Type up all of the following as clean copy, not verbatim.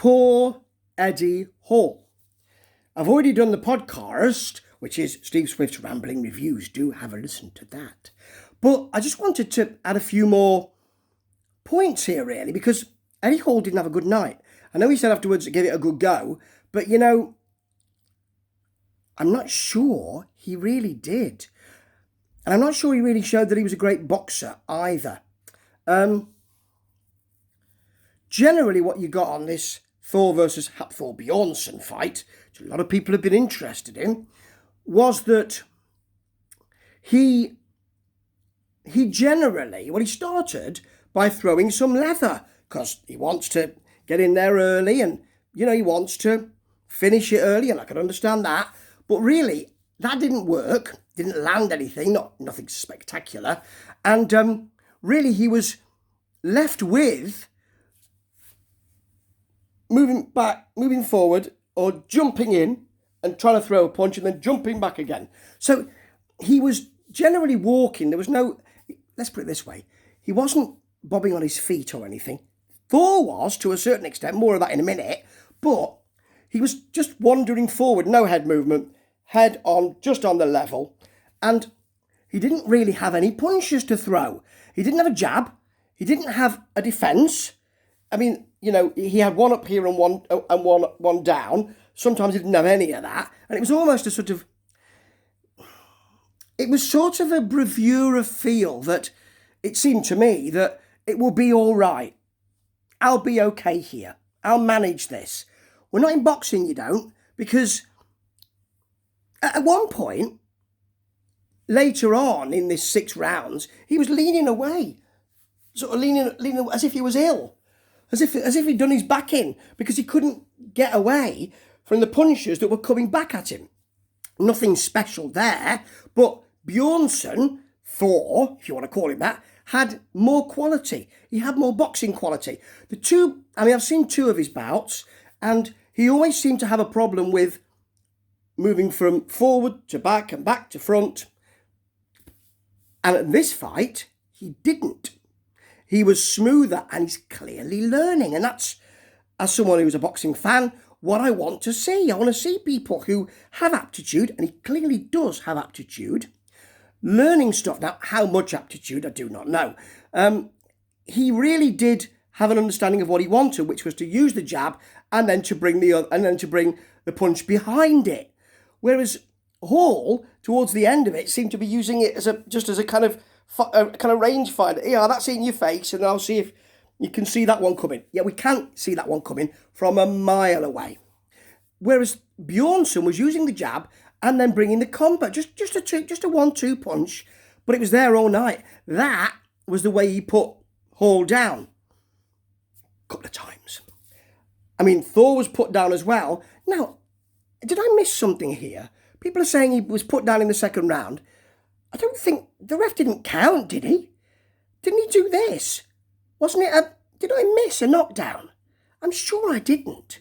Poor Eddie Hall. I've already done the podcast, which is Steve Swift's Rambling Reviews. Do have a listen to that. But I just wanted to add a few more points here, really, because Eddie Hall didn't have a good night. I know he said afterwards to give it a good go, but, I'm not sure he really did. And I'm not sure he really showed that he was a great boxer either. Generally, what you got on this Thor versus Thor Bjornsson fight, which a lot of people have been interested in, was that he generally, he started by throwing some leather because he wants to get in there early and, he wants to finish it early, and I can understand that. But really, that didn't work, didn't land anything, nothing spectacular. And really, he was left with moving forward, or jumping in and trying to throw a punch and then jumping back again. So he was generally walking. There was no, let's put it this way, he wasn't bobbing on his feet or anything. Thor was, to a certain extent, more of that in a minute, but he was just wandering forward, no head movement, head on, just on the level, and he didn't really have any punches to throw. He didn't have a jab, he didn't have a defence. I mean, he had one up here and one down. Sometimes he didn't have any of that. And it was almost it was sort of a bravura feel that it seemed to me that it will be all right. I'll be okay here. I'll manage this. We're not in boxing, you don't, because at one point, later on in this 6 rounds, he was leaning away, sort of leaning as if he was ill. As if he'd done his back in, because he couldn't get away from the punches that were coming back at him. Nothing special there, but Bjornsson, Thor, if you want to call him that, had more quality. He had more boxing quality. I've seen 2 of his bouts, and he always seemed to have a problem with moving from forward to back and back to front. And at this fight, he didn't. He was smoother, and he's clearly learning. And that's, as someone who's a boxing fan, what I want to see. I want to see people who have aptitude, and he clearly does have aptitude, learning stuff. Now, how much aptitude, I do not know. He really did have an understanding of what he wanted, which was to use the jab and then to bring the punch behind it. Whereas Hall, towards the end of it, seemed to be using it as a kind of range finder. Yeah, that's in your face, and I'll see if you can see that one coming. Yeah, we can't see that one coming from a mile away. Whereas Bjornsson was using the jab and then bringing the combo, just a 1-2 punch, but it was there all night. That was the way he put Hall down a couple of times. I mean, Thor was put down as well. Now, did I miss something here? People are saying he was put down in the second round. I don't think the ref didn't count, did he? Didn't he do this? Wasn't it did I miss a knockdown? I'm sure I didn't.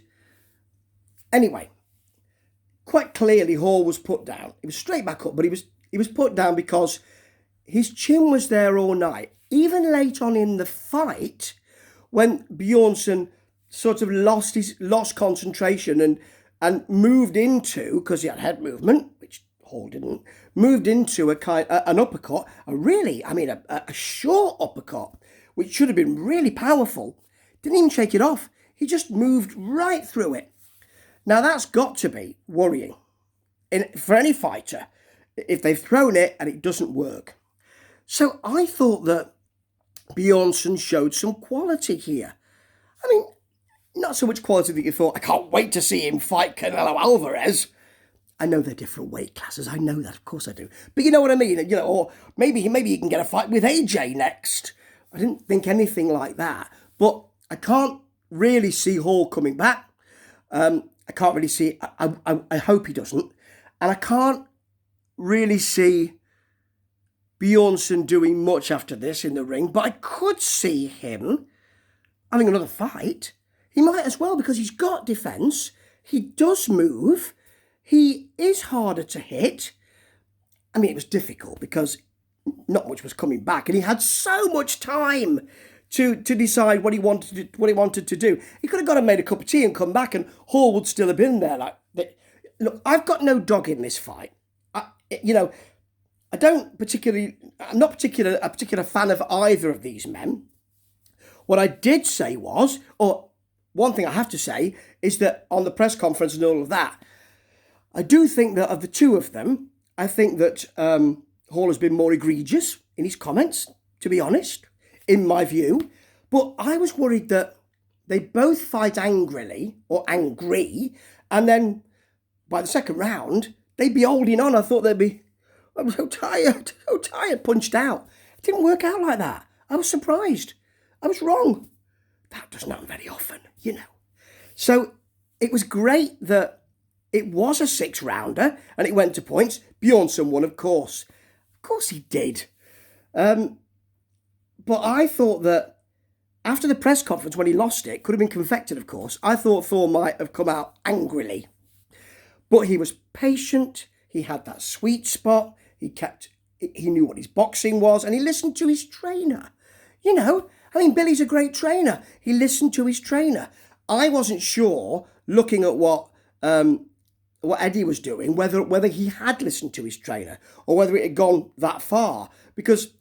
Anyway, quite clearly Hall was put down. He was straight back up, but he was put down because his chin was there all night. Even late on in the fight, when Bjornsson sort of lost concentration and moved into, because he had head movement, which Hall didn't, moved into an uppercut, a short uppercut, which should have been really powerful. Didn't even shake it off. He just moved right through it. Now that's got to be worrying for any fighter if they've thrown it and it doesn't work. So I thought that Bjornsson showed some quality here. I mean, not so much quality that you thought, I can't wait to see him fight Canelo Alvarez. I know they're different weight classes. I know that, of course I do. But you know what I mean? Or maybe he can get a fight with AJ next. I didn't think anything like that. But I can't really see Hall coming back. I can't really see, I hope he doesn't. And I can't really see Bjornsson doing much after this in the ring. But I could see him having another fight. He might as well, because he's got defence. He does move. He is harder to hit. I mean, it was difficult because not much was coming back, and he had so much time to decide what he wanted to do. He could have gone and made a cup of tea and come back, and Hall would still have been there. Look, I've got no dog in this fight. I'm not a particular fan of either of these men. What I did say was, or one thing I have to say, is that on the press conference and all of that, I do think that of the two of them, I think that Hall has been more egregious in his comments, to be honest, in my view. But I was worried that they both fight angrily or angry, and then by the second round, they'd be holding on. I thought they'd be, I'm so tired, punched out. It didn't work out like that. I was surprised. I was wrong. That doesn't happen very often, So it was great that it was a 6-rounder and it went to points. Bjornsson won, of course. Of course he did. But I thought that after the press conference, when he lost it, could have been confected, of course, I thought Thor might have come out angrily. But he was patient. He had that sweet spot. He knew what his boxing was, and he listened to his trainer. Billy's a great trainer. He listened to his trainer. I wasn't sure, looking at what Eddie was doing, whether he had listened to his trainer or whether it had gone that far, because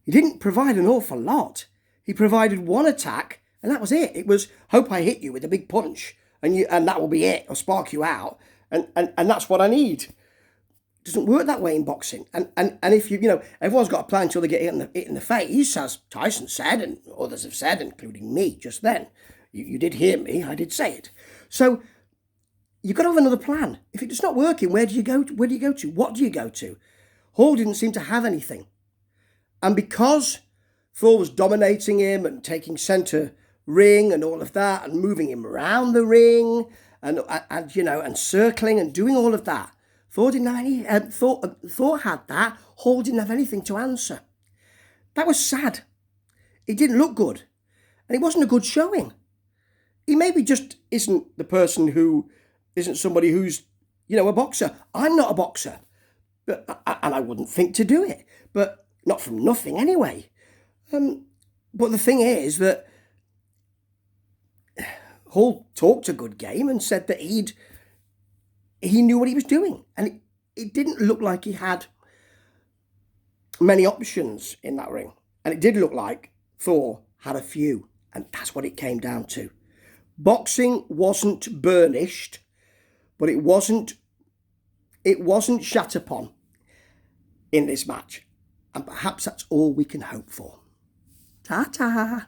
he didn't provide an awful lot. He provided one attack, and that was it. It was, hope I hit you with a big punch, and that will be it. I'll spark you out, and that's what I need. It doesn't work that way in boxing. And if everyone's got a plan until they get hit in the face, as Tyson said, and others have said, including me just then. You did hear me. I did say it. So you've got to have another plan. If it's not working, where do you go to? What do you go to? Hall didn't seem to have anything. And because Thor was dominating him and taking centre ring and all of that and moving him around the ring and circling and doing all of that, Thor didn't have any. Thor had that. Hall didn't have anything to answer. That was sad. It didn't look good, and it wasn't a good showing. He maybe just isn't the person who isn't somebody who's a boxer. I'm not a boxer, and I wouldn't think to do it, but not from nothing anyway. But the thing is that Hall talked a good game and said that he knew what he was doing. And it didn't look like he had many options in that ring. And it did look like Thor had a few. And that's what it came down to. Boxing wasn't burnished, but it wasn't shat upon in this match. And perhaps that's all we can hope for. Ta-ta!